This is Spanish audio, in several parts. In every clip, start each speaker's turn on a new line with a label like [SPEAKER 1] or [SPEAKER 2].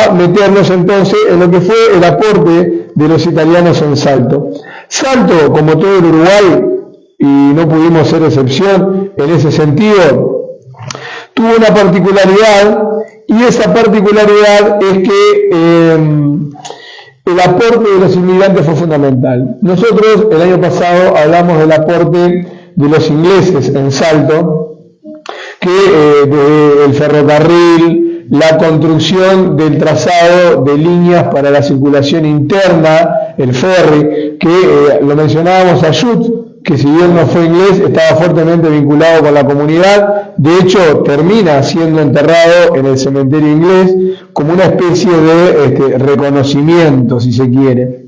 [SPEAKER 1] a meternos entonces en lo que fue el aporte de los italianos en Salto. Salto, como todo el Uruguay, y no pudimos ser excepción en ese sentido, tuvo una particularidad, y esa particularidad es que el aporte de los inmigrantes fue fundamental. Nosotros el año pasado hablamos del aporte de los ingleses en Salto, que el ferrocarril, la construcción del trazado de líneas para la circulación interna, el ferry, que lo mencionábamos a Schut, que si bien no fue inglés, estaba fuertemente vinculado con la comunidad. De hecho, termina siendo enterrado en el cementerio inglés como una especie de reconocimiento, si se quiere.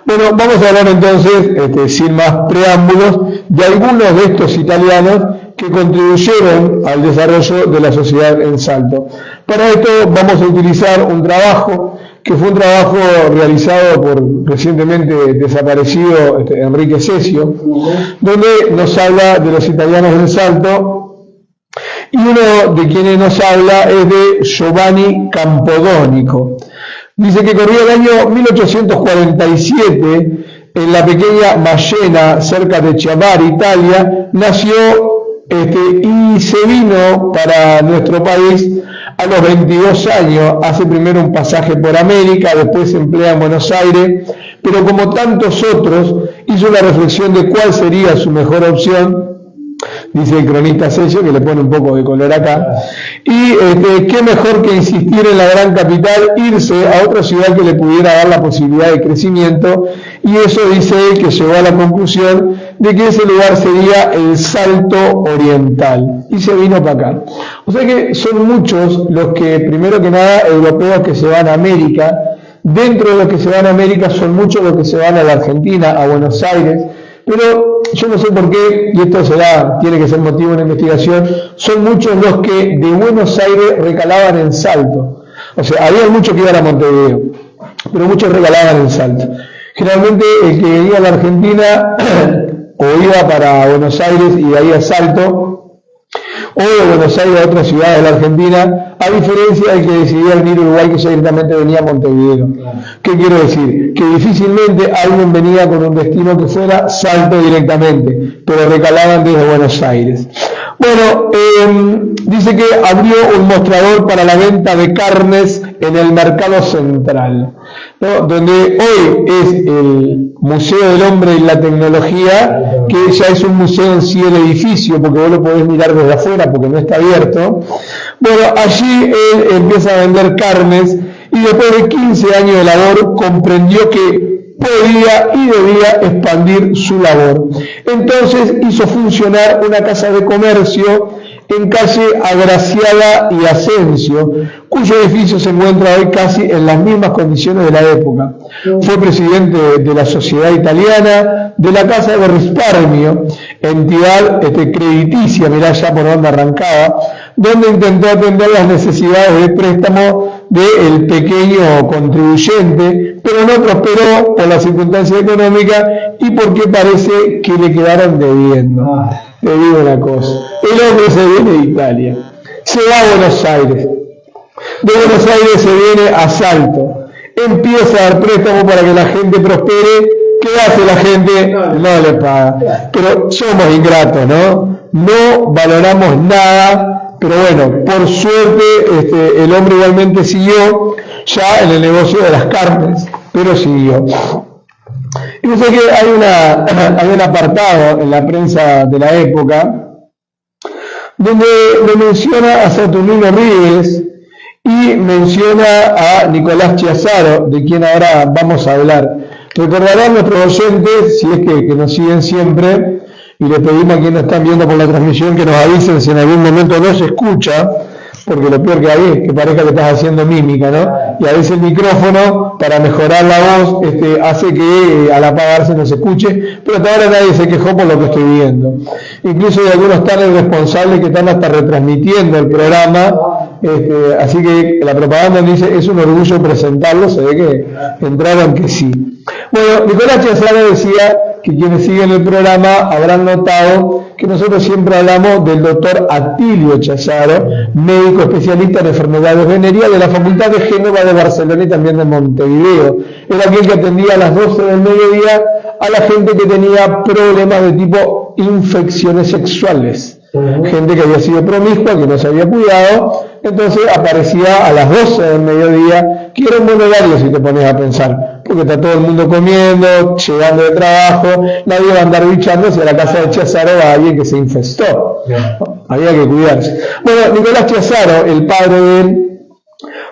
[SPEAKER 1] Bueno, vamos a hablar entonces, sin más preámbulos, de algunos de estos italianos que contribuyeron al desarrollo de la sociedad en Salto. Para esto vamos a utilizar un trabajo que fue un trabajo realizado por recientemente desaparecido Enrique Cesio, donde nos habla de los italianos en Salto, y uno de quienes nos habla es de Giovanni Campodónico. Dice que corría el año 1847, en la pequeña Mallena, cerca de Chiavari, Italia, nació y se vino para nuestro país a los 22 años, hace primero un pasaje por América, después se emplea en Buenos Aires, pero como tantos otros, hizo la reflexión de cuál sería su mejor opción, dice el cronista Cesio, que le pone un poco de color acá, y qué mejor que insistir en la gran capital, irse a otra ciudad que le pudiera dar la posibilidad de crecimiento, y eso dice él que llegó a la conclusión de que ese lugar sería el Salto Oriental, y se vino para acá. O sea que son muchos los que, primero que nada, europeos que se van a América. Dentro de los que se van a América son muchos los que se van a la Argentina, a Buenos Aires, pero yo no sé por qué, y esto tiene que ser motivo de una investigación, son muchos los que de Buenos Aires recalaban en Salto. O sea, había muchos que iban a Montevideo, pero muchos recalaban en Salto. Generalmente el que iba a la Argentina o iba para Buenos Aires y de ahí a Salto, o de Buenos Aires a otras ciudades de la Argentina, a diferencia del que decidía venir a Uruguay, que ya directamente venía a Montevideo. ¿Qué quiero decir? Que difícilmente alguien venía con un destino que fuera Salto directamente, pero recalaban desde Buenos Aires. Bueno, dice que abrió un mostrador para la venta de carnes en el Mercado Central, ¿no? Donde hoy es el Museo del Hombre y la Tecnología, que ya es un museo en sí el edificio, porque vos lo podés mirar desde afuera porque no está abierto. Bueno, allí él empieza a vender carnes y después de 15 años de labor comprendió que podía y debía expandir su labor. Entonces hizo funcionar una casa de comercio en calle Agraciada y Asensio, cuyo edificio se encuentra hoy casi en las mismas condiciones de la época. Fue presidente de la Sociedad Italiana, de la Casa de Risparmio, entidad crediticia, mirá ya por dónde arrancaba, donde intentó atender las necesidades de préstamo del pequeño contribuyente, pero no prosperó por la circunstancia económica y porque parece que le quedaron debiendo. Te digo una cosa, el hombre se viene de Italia, se va a Buenos Aires, de Buenos Aires se viene a Salto, empieza a dar préstamo para que la gente prospere. ¿Qué hace la gente? No le paga. Pero somos ingratos, ¿no? No valoramos nada, pero bueno, por suerte el hombre igualmente siguió ya en el negocio de las carnes, pero siguió. Y no sé que hay un apartado en la prensa de la época donde lo menciona a Saturnino Ríguez y menciona a Nicolás Chiazaro, de quien ahora vamos a hablar. Recordarán nuestros oyentes, si es que nos siguen siempre, y les pedimos a quienes nos están viendo por la transmisión que nos avisen si en algún momento no se escucha, porque lo peor que hay es que parezca que estás haciendo mímica, ¿no? Y a veces el micrófono, para mejorar la voz, hace que al apagarse no se escuche, pero hasta ahora nadie se quejó por lo que estoy viendo. Incluso hay algunos tan irresponsables que están hasta retransmitiendo el programa, así que la propaganda dice, es un orgullo presentarlo, se ve que entraron que sí. Bueno, Nicolás Chiazaro decía que quienes siguen el programa habrán notado que nosotros siempre hablamos del doctor Atilio Chiazzaro, médico especialista en enfermedades venéreas de la Facultad de Génova de Barcelona y también de Montevideo. Era aquel que atendía a las 12 del mediodía a la gente que tenía problemas de tipo infecciones sexuales. Gente que había sido promiscua, que no se había cuidado, entonces aparecía a las 12 del mediodía, que era un buen horario si te pones a pensar, porque está todo el mundo comiendo, llegando de trabajo, nadie va a andar bichando si a la casa de Chiazzaro va alguien que se infestó. Había que cuidarse. Bueno, Nicolás Chiazzaro, el padre de él,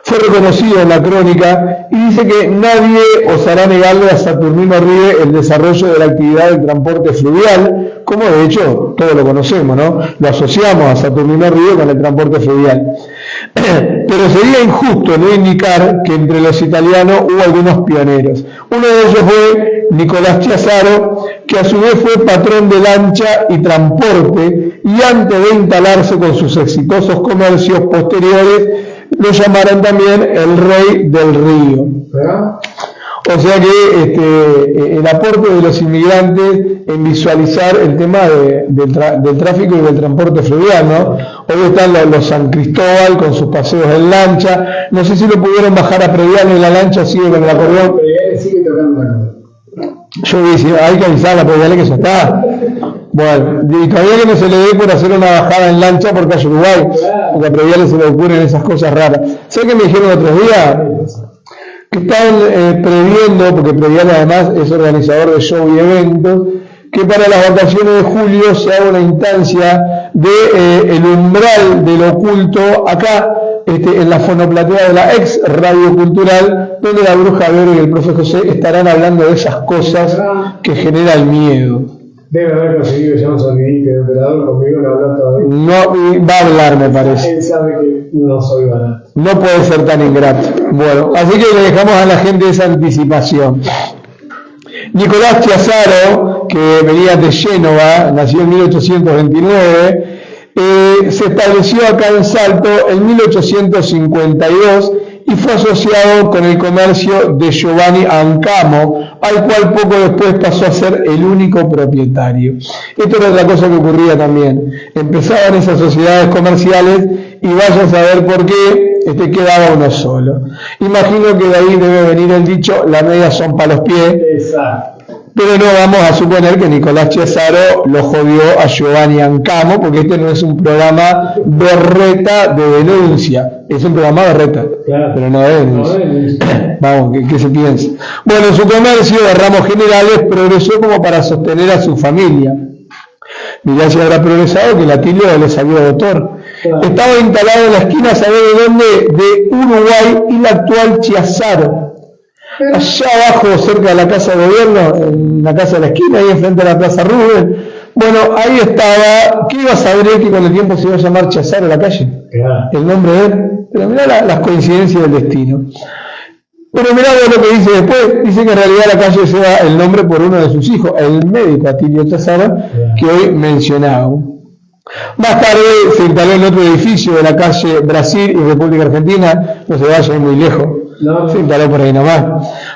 [SPEAKER 1] fue reconocido en la crónica y dice que nadie osará negarle a Saturnino Ribe el desarrollo de la actividad del transporte fluvial, como de hecho todos lo conocemos, ¿no? Lo asociamos a Saturnino Ribe con el transporte fluvial. Pero sería injusto no indicar que entre los italianos hubo algunos pioneros. Uno de ellos fue Nicolás Chiazzaro, que a su vez fue patrón de lancha y transporte, y antes de instalarse con sus exitosos comercios posteriores, lo llamaron también el rey del río. O sea que el aporte de los inmigrantes en visualizar el tema del tráfico y del transporte fluvial, ¿no? Hoy están los San Cristóbal con sus paseos en lancha. No sé si lo pudieron bajar a Previal en la lancha, sigue con el acordeón.
[SPEAKER 2] Sigue tocando la cosa.
[SPEAKER 1] Yo dije, hay que avisar a Previal que ya está. Bueno, y todavía que no se le dé por hacer una bajada en lancha por calle Uruguay, porque a Previal se le ocurren esas cosas raras. ¿Sabes qué me dijeron otros días? Que están previendo, porque Previal además es organizador de show y eventos, que para las vacaciones de julio se haga una instancia de el umbral del oculto acá, en la fonoplatea de la ex Radio Cultural, donde la Bruja Vero y el profe José estarán hablando de esas cosas que generan miedo.
[SPEAKER 2] Debe haber conseguido ya un sonidito de operador conmigo, no habló todavía.
[SPEAKER 1] No, va a hablar, me parece.
[SPEAKER 2] Él sabe que no soy barato.
[SPEAKER 1] No puede ser tan ingrato. Bueno, así que le dejamos a la gente esa anticipación. Nicolás Chiazzaro, que venía de Génova, nació en 1829, se estableció acá en Salto en 1852 y fue asociado con el comercio de Giovanni Ancamo, al cual poco después pasó a ser el único propietario. Esto era otra cosa que ocurría también. Empezaban esas sociedades comerciales y vaya a saber por qué quedaba uno solo. Imagino que de ahí debe venir el dicho, las medias son para los pies.
[SPEAKER 2] Exacto.
[SPEAKER 1] Pero no vamos a suponer que Nicolás Chiazzaro lo jodió a Giovanni Ancamo, porque este no es un programa berreta de denuncia, es un programa berreta,
[SPEAKER 2] claro,
[SPEAKER 1] pero no de denuncia. Vamos, ¿qué se piensa? Bueno, su comercio de ramos generales progresó como para sostener a su familia. Mirá si habrá progresado que el Atilio le salió doctor. Claro. Estaba instalado en la esquina, ¿sabe de dónde? De Uruguay y la actual Chiazzaro. Allá abajo, cerca de la Casa de Gobierno, en la casa de la esquina, ahí enfrente de la Plaza Rubén. Bueno, ahí estaba. ¿Qué iba a saber él que con el tiempo se iba a llamar Chiazzaro la calle? Claro. El nombre de él. Pero mirá las coincidencias del destino. Pero mirá lo que dice después. Dice que en realidad la calle lleva el nombre por uno de sus hijos, el médico Atilio Chiazzaro, que hoy mencionaba. Más tarde se instaló en otro edificio de la calle Brasil y República Argentina, no se vaya muy lejos. No. Se instaló por ahí nomás.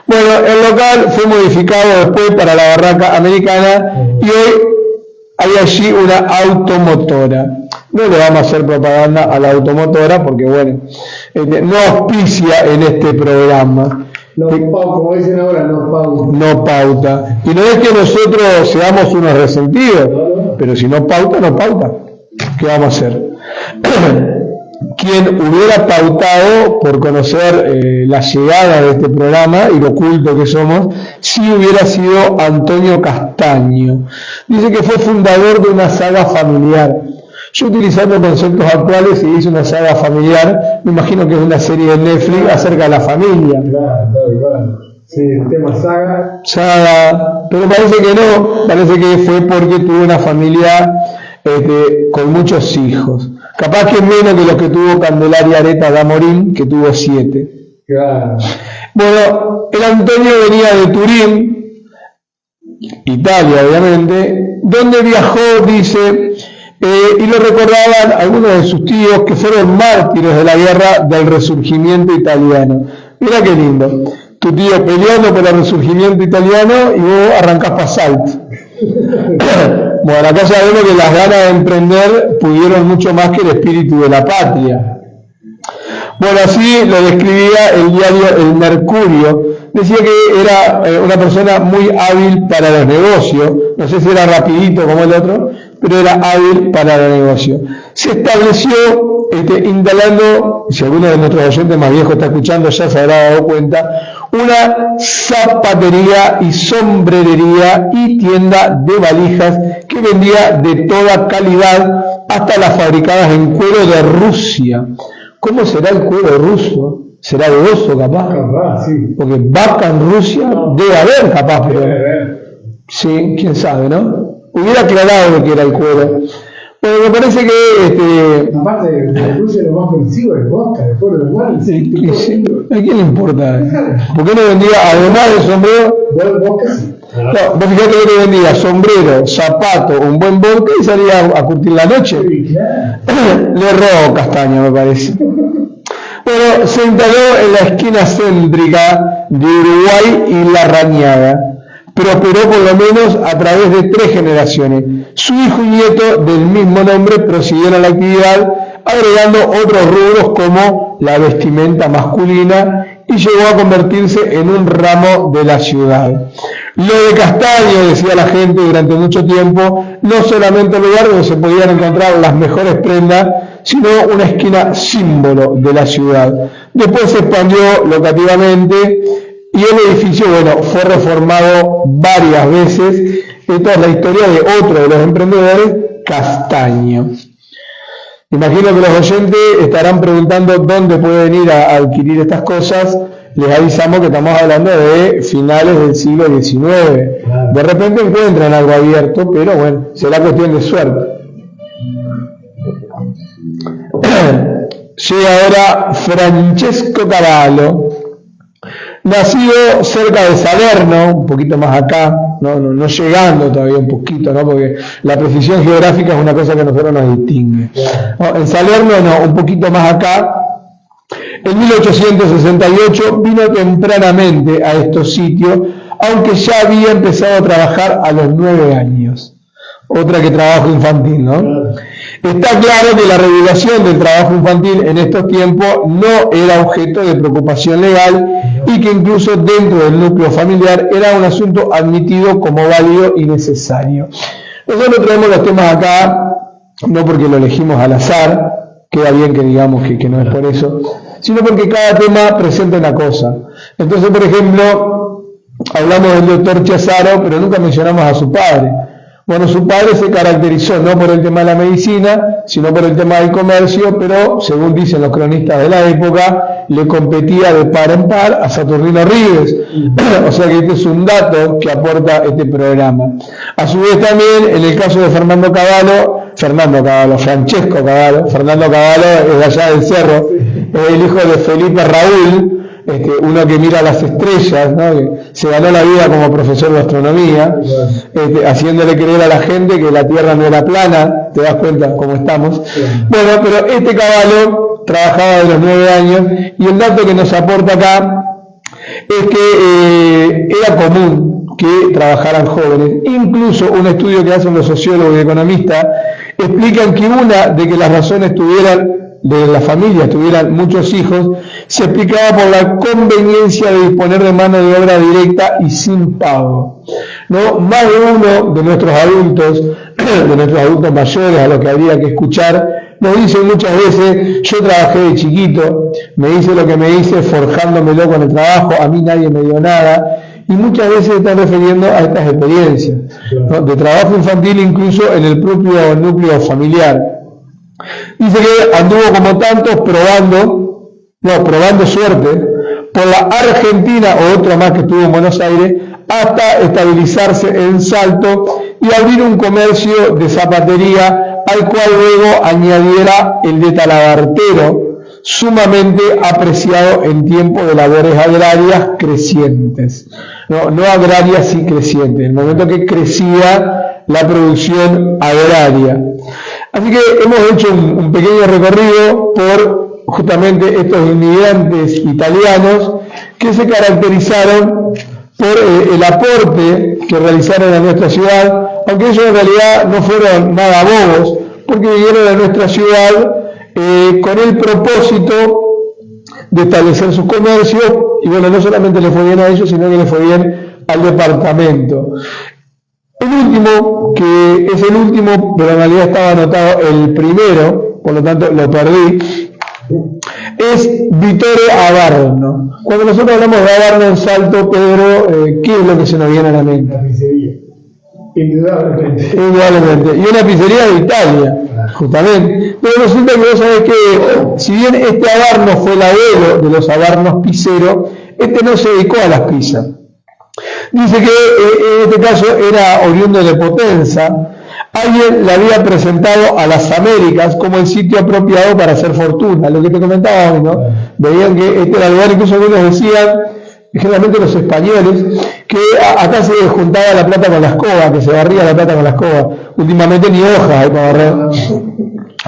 [SPEAKER 1] Bueno, el local fue modificado después para la barraca americana y hoy hay allí una automotora. No le vamos a hacer propaganda a la automotora porque, bueno, no auspicia en este programa.
[SPEAKER 2] No, como dicen ahora, no pauta.
[SPEAKER 1] No pauta. Y no es que nosotros seamos unos resentidos, pero si no pauta, no pauta. ¿Qué vamos a hacer? Quien hubiera pautado por conocer la llegada de este programa y lo culto que somos, sí hubiera sido Antonio Castaño. Dice que fue fundador de una saga familiar. Yo, utilizando conceptos actuales, y hice una saga familiar, me imagino que es una serie de Netflix acerca de la familia.
[SPEAKER 2] Claro. Sí, el tema saga.
[SPEAKER 1] Saga, pero parece que no, parece que fue porque tuvo una familia con muchos hijos. Capaz que menos que los que tuvo Candelaria Areta Damorín, que tuvo 7.
[SPEAKER 2] Claro.
[SPEAKER 1] Bueno, el Antonio venía de Turín, Italia obviamente, donde viajó, dice, y lo recordaban algunos de sus tíos que fueron mártires de la guerra del Resurgimiento italiano. Mira qué lindo, tu tío peleando por el Resurgimiento italiano y vos arrancás para Salto. Bueno, acá sabemos que las ganas de emprender pudieron mucho más que el espíritu de la patria. Bueno, así lo describía el diario El Mercurio. Decía que era una persona muy hábil para los negocios. No sé si era rapidito como el otro, pero era hábil para los negocios. Se estableció instalando, si alguno de nuestros oyentes más viejos está escuchando ya se habrá dado cuenta, una zapatería y sombrerería y tienda de valijas que vendía de toda calidad, hasta las fabricadas en cuero de Rusia. ¿Cómo será el cuero ruso? ¿Será de oso capaz?
[SPEAKER 2] Capaz, sí.
[SPEAKER 1] Porque vaca en Rusia debe haber capaz, pero sí, quién sabe, ¿no? Hubiera aclarado lo que era el cuero. Bueno, me parece que
[SPEAKER 2] aparte de Rusia lo más conocido es vodka, el cuero de igual.
[SPEAKER 1] ¿A quién le importa? ¿Por qué no vendía, además del sombrero?
[SPEAKER 2] Vodka sí.
[SPEAKER 1] No, vos fijate que le vendía sombrero, zapato, un buen vodka y salía a curtir la noche.
[SPEAKER 2] Sí, claro.
[SPEAKER 1] Le robó Castaño, me parece. Bueno, se instaló en la esquina céntrica de Uruguay y La Rañada. Prosperó por lo menos a través de 3 generaciones. Su hijo y nieto del mismo nombre prosiguieron la actividad, agregando otros rubros como la vestimenta masculina, y llegó a convertirse en un ramo de la ciudad. Lo de Castaño, decía la gente durante mucho tiempo, no solamente el lugar donde se podían encontrar las mejores prendas, sino una esquina símbolo de la ciudad. Después se expandió locativamente y el edificio, bueno, fue reformado varias veces. Esta es la historia de otro de los emprendedores, Castaño. Imagino que los oyentes estarán preguntando dónde pueden ir a adquirir estas cosas. Les avisamos que estamos hablando de finales del siglo XIX. De repente encuentran algo abierto, pero bueno, será cuestión de suerte. Llega ahora Francesco Cavallo, nacido cerca de Salerno, un poquito más acá, no llegando todavía un poquito, ¿no? Porque la precisión geográfica es una cosa que a nosotros nos distingue. No, en Salerno no, un poquito más acá. En 1868 vino tempranamente a estos sitios, aunque ya había empezado a trabajar a los 9 años. Otra que trabajo infantil, ¿no? Está claro que la regulación del trabajo infantil en estos tiempos no era objeto de preocupación legal y que incluso dentro del núcleo familiar era un asunto admitido como válido y necesario. Nosotros traemos los temas acá, no porque lo elegimos al azar, queda bien que digamos que no es por eso, sino porque cada tema presenta una cosa. Entonces, por ejemplo, hablamos del doctor Chazaro, pero nunca mencionamos a su padre. Bueno, su padre se caracterizó no por el tema de la medicina, sino por el tema del comercio, pero, según dicen los cronistas de la época, le competía de par en par a Saturnino Ríos. O sea que este es un dato que aporta este programa. A su vez también, en el caso de Fernando Cavallo, Fernando Cavallo es de allá del Cerro, es el hijo de Felipe Raúl, uno que mira las estrellas, ¿no? Que se ganó la vida como profesor de astronomía, haciéndole creer a la gente que la Tierra no era plana. ¿Te das cuenta cómo estamos? Bueno, pero este Cavallo trabajaba de los 9 años, y el dato que nos aporta acá es que era común que trabajaran jóvenes. Incluso un estudio que hacen los sociólogos y economistas explican que una de que las razones de las familias tuvieran muchos hijos se explicaba por la conveniencia de disponer de mano de obra directa y sin pago, ¿no? Más de uno de nuestros adultos mayores, a los que habría que escuchar, nos dicen muchas veces: yo trabajé de chiquito, me hice lo que me hice forjándomelo con el trabajo, a mí nadie me dio nada. Y muchas veces se están refiriendo a estas experiencias, ¿no? De trabajo infantil, incluso en el propio núcleo familiar. Dice que anduvo como tantos probando suerte por la Argentina, o otro más que estuvo en Buenos Aires, hasta estabilizarse en Salto y abrir un comercio de zapatería, al cual luego añadiera el de talabartero, sumamente apreciado en tiempos de labores agrarias crecientes. No agrarias, sí crecientes, en el momento que crecía la producción agraria. Así que hemos hecho un pequeño recorrido por justamente estos inmigrantes italianos que se caracterizaron por el aporte que realizaron a nuestra ciudad, aunque ellos en realidad no fueron nada bobos, porque vinieron a nuestra ciudad con el propósito de establecer sus comercios, y bueno, no solamente le fue bien a ellos, sino que le fue bien al departamento. El último, que es el último, pero en realidad estaba anotado el primero, por lo tanto lo perdí, es Vittore Abarno. Cuando nosotros hablamos de Abarno en Salto, Pedro, ¿qué es lo que se nos viene a la mente?
[SPEAKER 2] La pizzería. Indudablemente.
[SPEAKER 1] Indudablemente. Y una pizzería de Italia, justamente. Pero resulta que vos sabés que, si bien este Abarno fue el abuelo de los Abarnos pizzeros, este no se dedicó a las pizzas. Dice que en este caso era oriundo de Potenza. Alguien le había presentado a las Américas como el sitio apropiado para hacer fortuna, lo que te comentaba hoy, ¿no? Veían que este era el lugar, incluso algunos decían, generalmente los españoles, que acá se juntaba la plata con la escoba, que se barría la plata con la escoba. Últimamente ni hojas hay para barrer,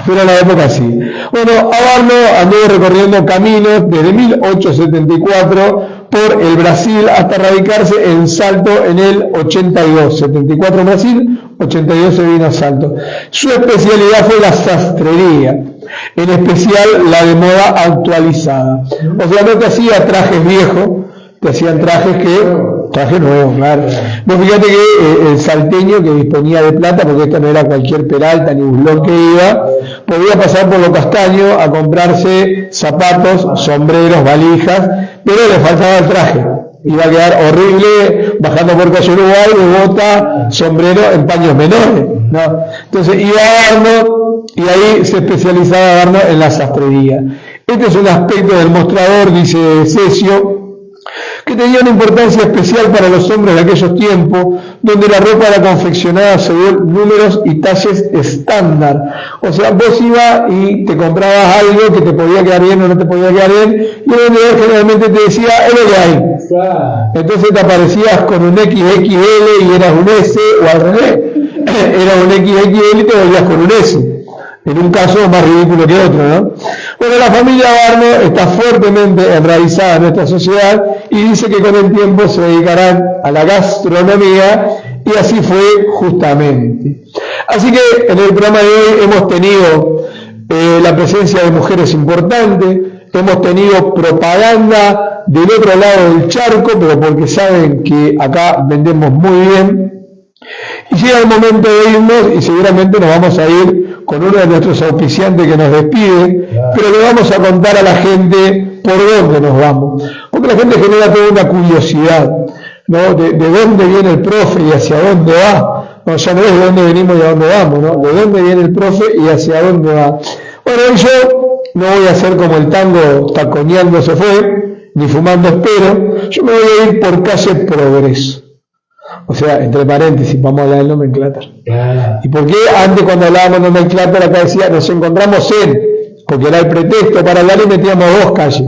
[SPEAKER 1] pero en la época sí. Bueno, Abarno anduvo recorriendo caminos desde 1874 por el Brasil hasta radicarse en Salto en el 82. 74 en Brasil, 82 se vino a Salto. Su especialidad fue la sastrería, en especial la de moda actualizada. O sea, no te hacía trajes viejos, te hacían trajes nuevos, claro. Vos fíjate que el salteño que disponía de plata, porque esto no era cualquier Peralta ni Buslón que iba, podía pasar por lo castaño a comprarse zapatos, sombreros, valijas, pero le faltaba el traje. Iba a quedar horrible bajando por calle Uruguay de bota, sombrero en paños menores, ¿no? Entonces iba a Abarno y ahí se especializaba Abarno en la sastrería. Este es un aspecto del mostrador, dice Cesio, que tenía una importancia especial para los hombres de aquellos tiempos, donde la ropa era confeccionada según números y talles estándar. O sea, vos ibas y te comprabas algo que te podía quedar bien o no te podía quedar bien, y el vendedor generalmente te decía, es lo que hay. Entonces te aparecías con un XXL y eras un S, o al revés, era un XXL y te volvías con un S. En un caso más ridículo que otro, ¿no? Bueno, la familia Abarno está fuertemente enraizada en nuestra sociedad y dice que con el tiempo se dedicarán a la gastronomía, y así fue justamente. Así que en el programa de hoy hemos tenido la presencia de mujeres importantes, hemos tenido propaganda del otro lado del charco, pero porque saben que acá vendemos muy bien. Y llega el momento de irnos, y seguramente nos vamos a ir con uno de nuestros auspiciantes que nos despide, pero le vamos a contar a la gente por dónde nos vamos, porque la gente genera toda una curiosidad, ¿no? De dónde viene el profe y hacia dónde va. No, ya no es de dónde venimos y a dónde vamos, ¿no? De dónde viene el profe y hacia dónde va. Bueno, yo no voy a hacer como el tango taconeando se fue, ni fumando espero, yo me voy a ir por calle Progreso. O sea, entre paréntesis, vamos a hablar del nomenclátor. ¿Y por qué antes cuando hablábamos de nomenclátor acá decía, nos encontramos en? Porque era el pretexto para hablar y metíamos dos calles.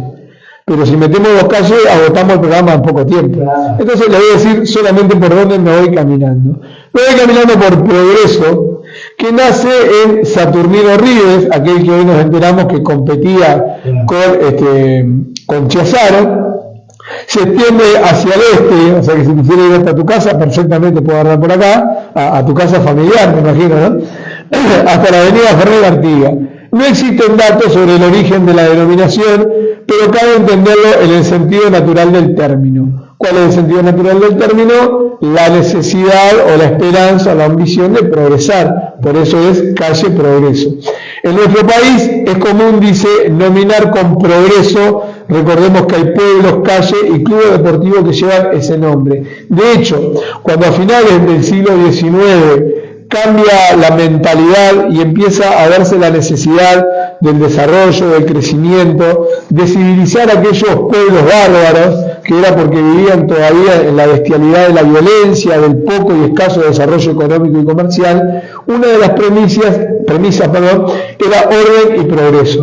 [SPEAKER 1] Pero si metemos dos calles, agotamos el programa en poco tiempo. Entonces les voy a decir solamente por dónde me voy caminando. Me voy caminando por Progreso, que nace en Saturnino Ríos, aquel que hoy nos enteramos que competía con Chiazaro. Se extiende hacia el este, o sea que si quisiera ir hasta tu casa, perfectamente puedo agarrar por acá, a tu casa familiar, me imagino, ¿no? Hasta la avenida Ferrer Artigas. No existen datos sobre el origen de la denominación, pero cabe entenderlo en el sentido natural del término. ¿Cuál es el sentido natural del término? La necesidad o la esperanza o la ambición de progresar. Por eso es calle Progreso. En nuestro país es común, dice, nominar con progreso. Recordemos que hay pueblos, calles y clubes deportivos que llevan ese nombre. De hecho, cuando a finales del siglo XIX cambia la mentalidad y empieza a verse la necesidad del desarrollo, del crecimiento, de civilizar a aquellos pueblos bárbaros, que era porque vivían todavía en la bestialidad de la violencia, del poco y escaso desarrollo económico y comercial, una de las premisas, era orden y progreso,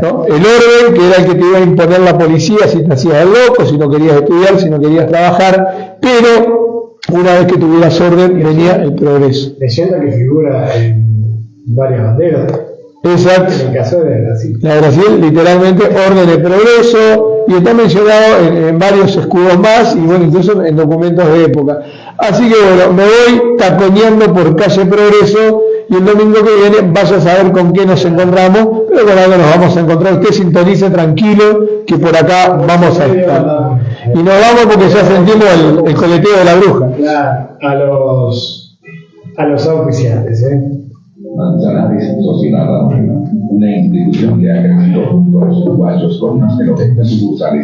[SPEAKER 1] ¿no? El orden, que era el que te iba a imponer la policía si te hacías el loco, si no querías estudiar, si no querías trabajar, pero una vez que tuvieras orden venía el progreso.
[SPEAKER 2] Leyenda que figura en varias banderas.
[SPEAKER 1] Exacto.
[SPEAKER 2] En el caso de Brasil.
[SPEAKER 1] La de Brasil, literalmente, orden y progreso, y está mencionado en varios escudos más, y bueno, incluso en documentos de época. Así que bueno, me voy taconeando por calle Progreso y el domingo que viene vaya a saber con qué nos encontramos, pero con algo nos vamos a encontrar. Usted sintonice tranquilo que por acá vamos a estar. Y nos vamos porque ya sentimos el coleteo de la bruja.
[SPEAKER 2] Claro, a los oficiales,
[SPEAKER 3] Manzanares Sociedad Anónima, una institución que ha crecido junto a los uruguayos con más de 90 sucursales.